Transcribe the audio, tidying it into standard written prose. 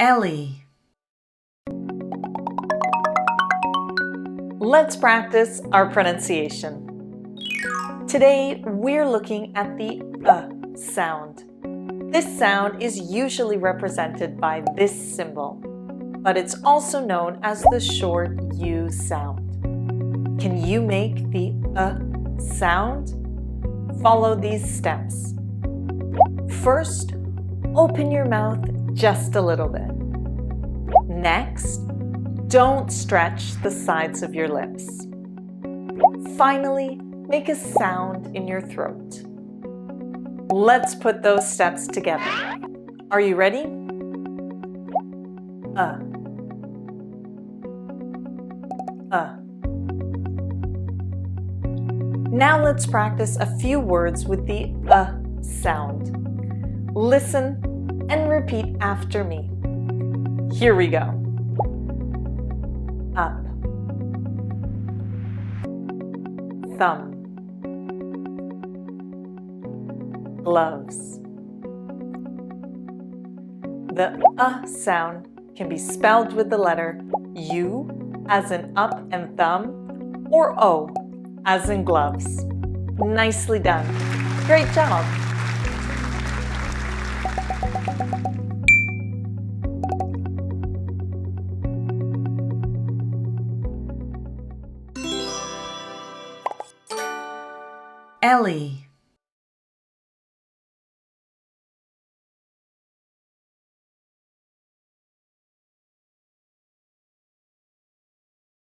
Ellii. Let's practice our pronunciation. Today, we're looking at the sound. This sound is usually represented by this symbol, but it's also known as the short U sound. Can you make the sound? Follow these steps. First, open your mouth just a little bit. Next, don't stretch the sides of your lips. Finally, make a sound in your throat. Let's put those steps together. Are you ready? Now let's practice a few words with the sound. Listen and repeat after me. Here we go. Up. Thumb. Gloves. The sound can be spelled with the letter U as in up and thumb, or O as in gloves. Nicely done. Great job. Ellii.